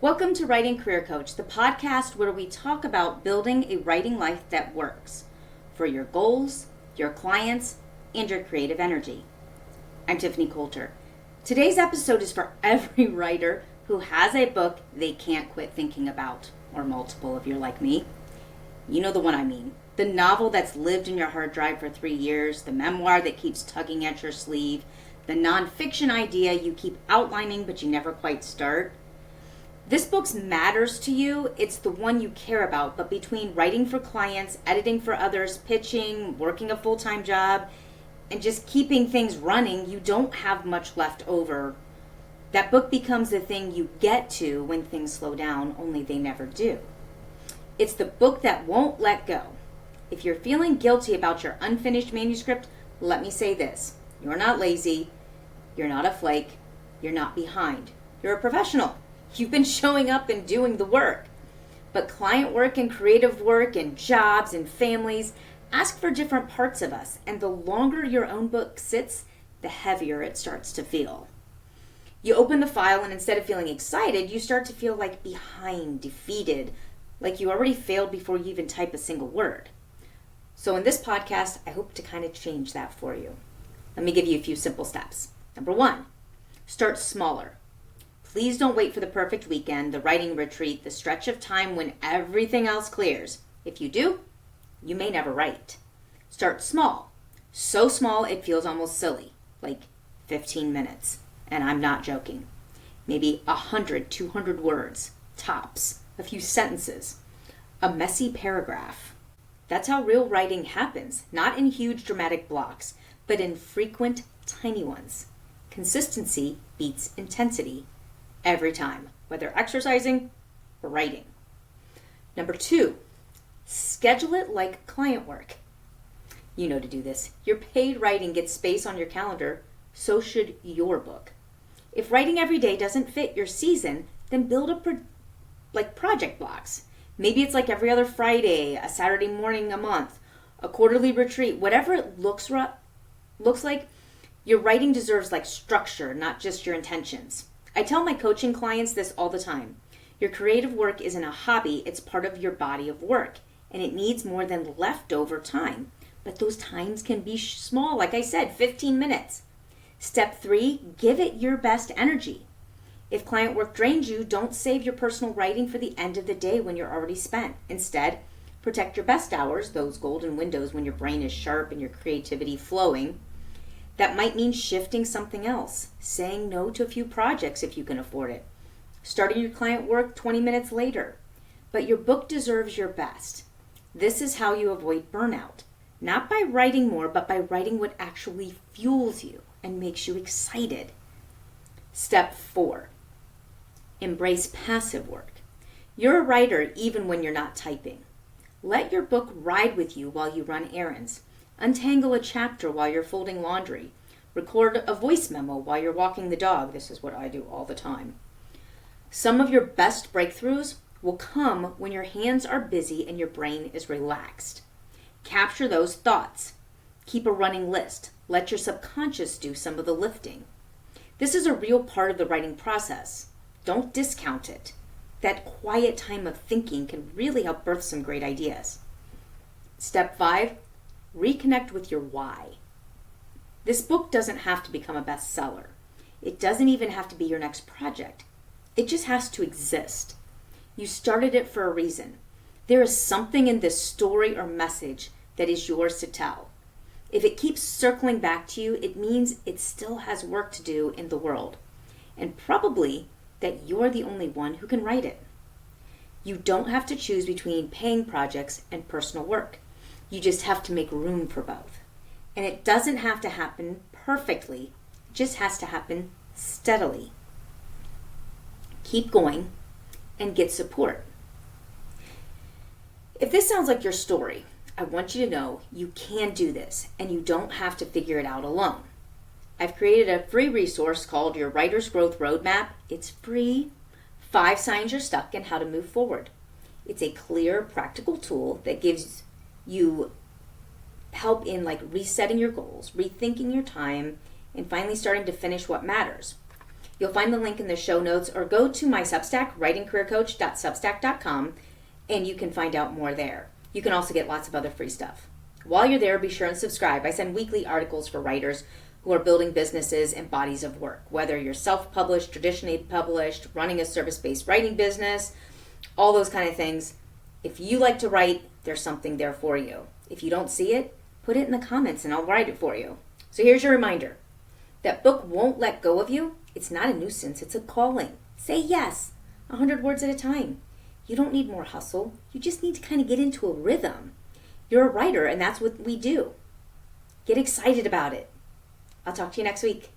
Welcome to Writing Career Coach, the podcast where we talk about building a writing life that works for your goals, your clients, and your creative energy. I'm Tiffany Coulter. Today's episode is for every writer who has a book they can't quit thinking about, or multiple if you're like me. You know the one I mean. The novel that's lived in your hard drive for 3 years, the memoir that keeps tugging at your sleeve, the nonfiction idea you keep outlining but you never quite start. This book matters to you. It's the one you care about, but between writing for clients, editing for others, pitching, working a full-time job, and just keeping things running, you don't have much left over. That book becomes the thing you get to when things slow down, only they never do. It's the book that won't let go. If you're feeling guilty about your unfinished manuscript, let me say this. You're not lazy. You're not a flake. You're not behind. You're a professional. You've been showing up and doing the work. But client work and creative work and jobs and families ask for different parts of us. And the longer your own book sits, the heavier it starts to feel. You open the file and instead of feeling excited, you start to feel like behind, defeated, like you already failed before you even type a single word. So in this podcast, I hope to kind of change that for you. Let me give you a few simple steps. Number 1, start smaller. Please don't wait for the perfect weekend, the writing retreat, the stretch of time when everything else clears. If you do, you may never write. Start small. So small it feels almost silly, like 15 minutes. And I'm not joking. Maybe 100, 200 words, tops, a few sentences, a messy paragraph. That's how real writing happens, not in huge dramatic blocks, but in frequent, tiny ones. Consistency beats intensity. Every time, whether exercising or writing. Number 2, schedule it like client work. You know to do this. Your paid writing gets space on your calendar, so should your book. If writing every day doesn't fit your season, then build up project blocks. Maybe it's like every other Friday, a Saturday morning a month, a quarterly retreat, whatever it looks like. Your writing deserves structure, not just your intentions. I tell my coaching clients this all the time. Your creative work isn't a hobby, it's part of your body of work, and it needs more than leftover time. But those times can be small, like I said, 15 minutes. Step 3, give it your best energy. If client work drains you, don't save your personal writing for the end of the day when you're already spent. Instead, protect your best hours, those golden windows when your brain is sharp and your creativity flowing. That might mean shifting something else, saying no to a few projects if you can afford it, starting your client work 20 minutes later. But your book deserves your best. This is how you avoid burnout, not by writing more, but by writing what actually fuels you and makes you excited. Step 4, embrace passive work. You're a writer even when you're not typing. Let your book ride with you while you run errands. Untangle a chapter while you're folding laundry. Record a voice memo while you're walking the dog. This is what I do all the time. Some of your best breakthroughs will come when your hands are busy and your brain is relaxed. Capture those thoughts. Keep a running list. Let your subconscious do some of the lifting. This is a real part of the writing process. Don't discount it. That quiet time of thinking can really help birth some great ideas. Step 5, reconnect with your why. This book doesn't have to become a bestseller. It doesn't even have to be your next project. It just has to exist. You started it for a reason. There is something in this story or message that is yours to tell. If it keeps circling back to you, it means it still has work to do in the world. And probably that you're the only one who can write it. You don't have to choose between paying projects and personal work. You just have to make room for both. And it doesn't have to happen perfectly. It just has to happen steadily. Keep going and get support. If this sounds like your story, I want you to know you can do this and you don't have to figure it out alone. I've created a free resource called Your Writer's Growth Roadmap. It's free. 5 signs you're stuck and how to move forward. It's a clear, practical tool that gives you help in resetting your goals, rethinking your time, and finally starting to finish what matters. You'll find the link in the show notes or go to my Substack, writingcareercoach.substack.com, and you can find out more there. You can also get lots of other free stuff. While you're there, be sure and subscribe. I send weekly articles for writers who are building businesses and bodies of work, whether you're self-published, traditionally published, running a service-based writing business, all those kind of things. If you like to write, there's something there for you. If you don't see it, put it in the comments and I'll write it for you. So here's your reminder. That book won't let go of you. It's not a nuisance, it's a calling. Say yes, 100 words at a time. You don't need more hustle. You just need to kind of get into a rhythm. You're a writer and that's what we do. Get excited about it. I'll talk to you next week.